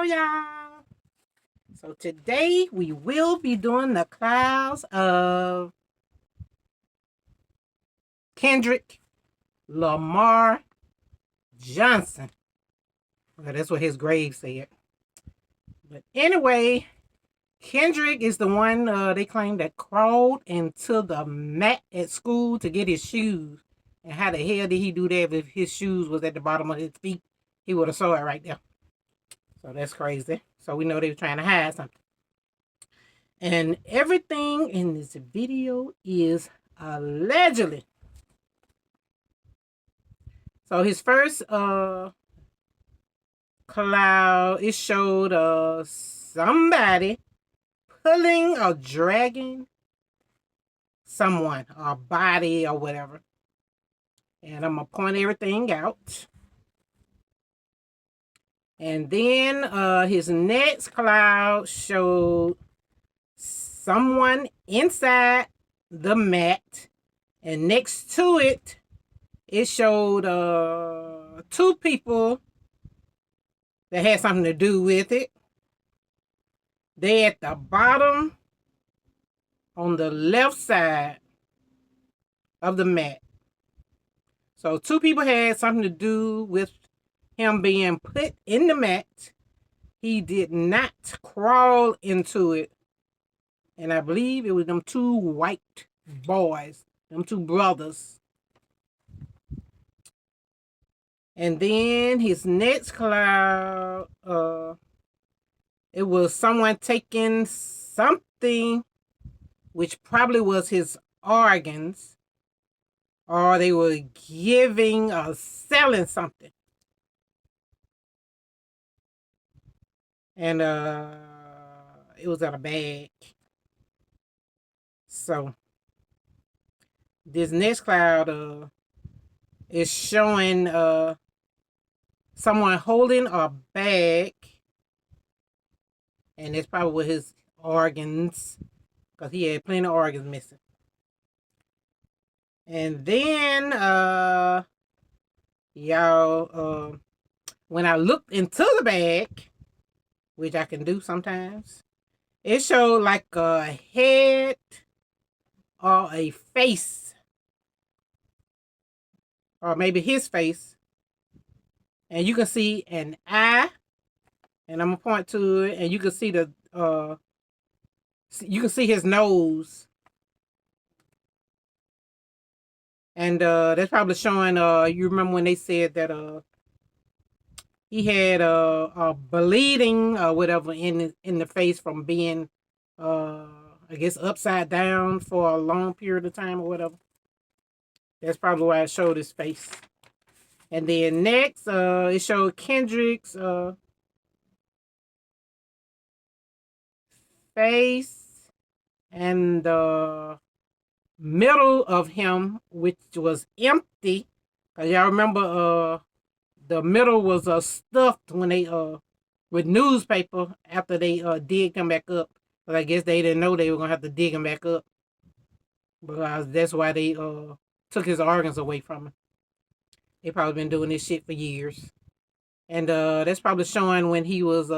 Hello, y'all. So today we will be doing the clouds of Kendrick Lamar Johnson. Well, that's what his grave said. But anyway, Kendrick is the one they claim that crawled into the mat at school to get his shoes. And how the hell did he do that if his shoes was at the bottom of his feet? He would have saw it right there. So that's crazy. So we know they were trying to hide something. And everything in this video is allegedly. So his first cloud, it showed somebody pulling or dragging someone, a body or whatever. And I'm going to point everything out. And then his next cloud showed someone inside the mat. And next to it, it showed two people that had something to do with it. They at the bottom on the left side of the mat. So two people had something to do with him being put in the mat. He did not crawl into it. And I believe it was them two white boys, them two brothers. And then his next cloud, it was someone taking something, which probably was his organs, or they were giving or selling something. And it was in a bag. So this next cloud is showing someone holding a bag, and it's probably with his organs, because he had plenty of organs missing. And then y'all, when I looked into the bag, which I can do sometimes, it showed like a head or a face, or maybe his face, and you can see an eye, and I'm gonna point to it, and you can see you can see his nose, and that's probably showing. You remember when they said that he had a bleeding or whatever in the face from being I guess upside down for a long period of time or whatever. That's probably why it showed his face. And then next, it showed Kendrick's face, and the middle of him, which was empty. Cause y'all remember the middle was stuffed when they with newspaper after they dig him back up. But I guess they didn't know they were gonna have to dig him back up, because that's why they took his organs away from him. They probably been doing this shit for years. And that's probably showing when he was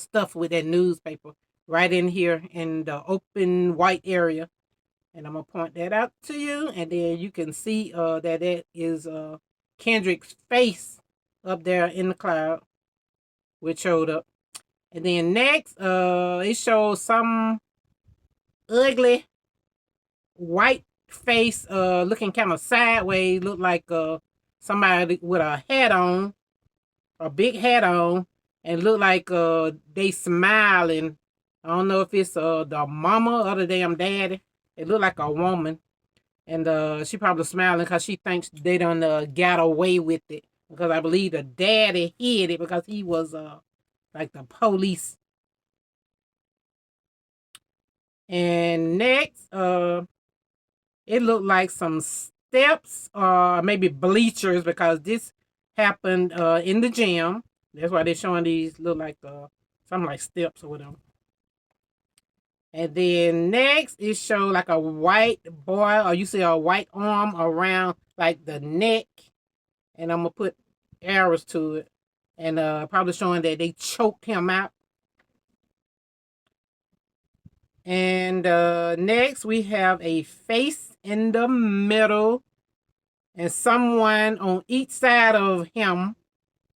stuffed with that newspaper right in here in the open white area. And I'm gonna point that out to you, and then you can see that is Kendrick's face up there in the cloud, which showed up. And then next, it shows some ugly white face looking kind of sideways, look like somebody with a hat on, a big hat on, and look like they smiling. I don't know if it's the mama or the damn daddy. It looked like a woman, and she probably smiling because she thinks they done got away with it, because I believe the daddy hid it because he was like the police. And next, it looked like some steps or maybe bleachers, because this happened in the gym. That's why they're showing these look like something like steps or whatever. And then next, it showed like a white boy, or you see a white arm around like the neck. And I'm going to put arrows to it. and probably showing that they choked him out. And next we have a face in the middle and someone on each side of him,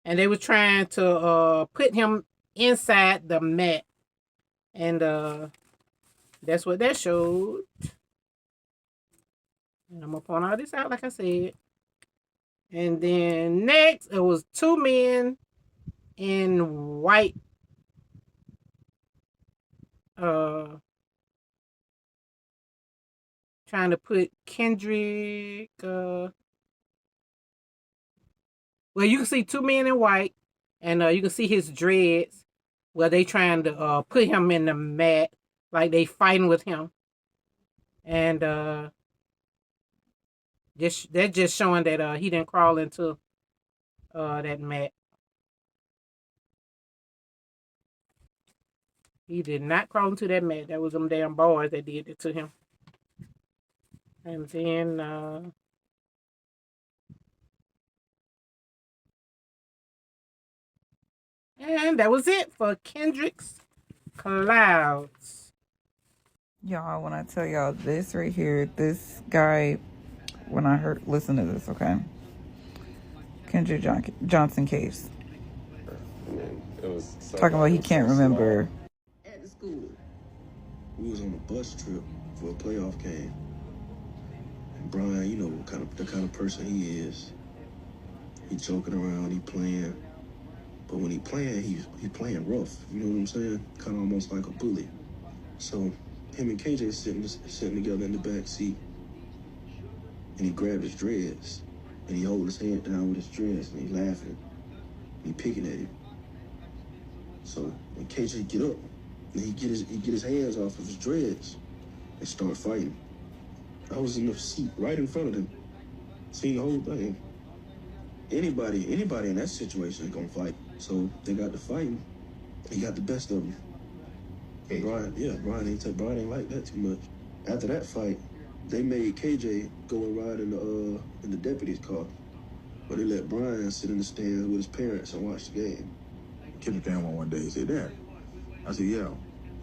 and they were trying to put him inside the mat. And that's what that showed. And I'm gonna point all this out like I said. And then next it was two men in white trying to put Kendrick well, you can see two men in white, and you can see his dreads. Well, they trying to put him in the mat, like they fighting with him, and they're just showing that he didn't crawl into that mat. He did not crawl into that mat. That was them damn boys that did it to him. And then and that was it for Kendrick's Clouds. Y'all, when I tell y'all this right here, this guy, when I listen to this, okay? Kendrick Johnson case. Talking about he can't remember. At the school. We was on a bus trip for a playoff game. And Brian, you know the kind of person he is. He joking around, he playing. But when he playing, he playing rough. You know what I'm saying? Kind of almost like a bully. So him and KJ sitting together in the back seat. And he grabbed his dreads. And he hold his hand down with his dreads. And he laughing. And he picking at him. So when KJ get up, and he get his hands off of his dreads, they start fighting. I was in the seat right in front of them, seeing the whole thing. Anybody in that situation is gonna fight. So they got to fighting. He got the best of them. And Brian ain't like that too much. After that fight, they made KJ go and ride in the deputy's car, but they let Brian sit in the stands with his parents and watch the game. Kendrick came on one day. He said, "Dad," I said, "Yeah."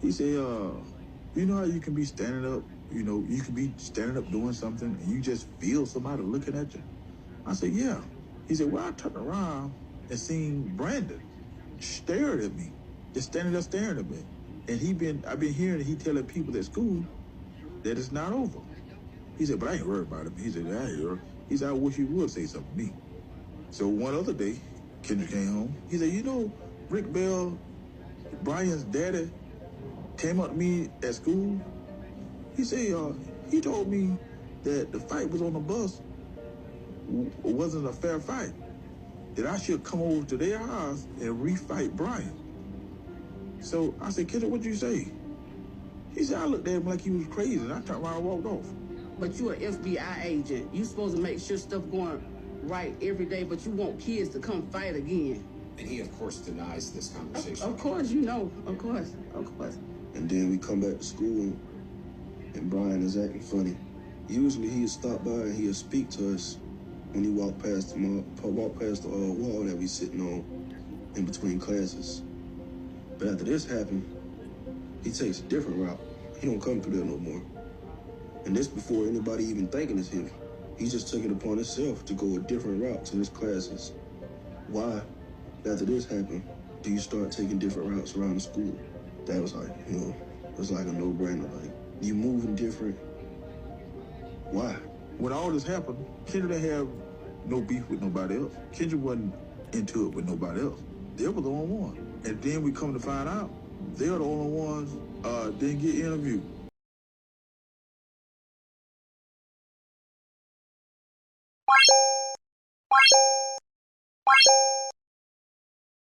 He said, "You know how you can be standing up? You know, you can be standing up doing something, and you just feel somebody looking at you." I said, "Yeah." He said, "Well, I turned around and seen Brandon stared at me, just standing there staring at me, and I've been hearing he telling people at school that it's not over." He said, "But I ain't worried about him." He said, "I ain't worried." He said, "I wish you would say something to me." So one other day, Kendrick came home. He said, "You know, Rick Bell, Brian's daddy, came up to me at school." He said, he told me that the fight was on the bus wasn't a fair fight, that I should come over to their house and refight Brian. So I said, "Kendrick, what'd you say?" He said, "I looked at him like he was crazy, and I turned around and walked off." But you're an FBI agent. You supposed to make sure stuff going right every day, but you want kids to come fight again. And he, of course, denies this conversation. Of course, you know. Of course. And then we come back to school, and Brian is acting funny. Usually he'd stop by and he'd speak to us when he walked past the wall that we sitting on in between classes. But after this happened, he takes a different route. He don't come through there no more. And this before anybody even thinking it's him. He just took it upon himself to go a different route to his classes. Why, after this happened, do you start taking different routes around the school? That was like, it was like a no-brainer. Like, you moving different. Why? When all this happened, Kendrick didn't have no beef with nobody else. Kendrick wasn't into it with nobody else. They were the only one. And then we come to find out, they're the only ones didn't get interviewed.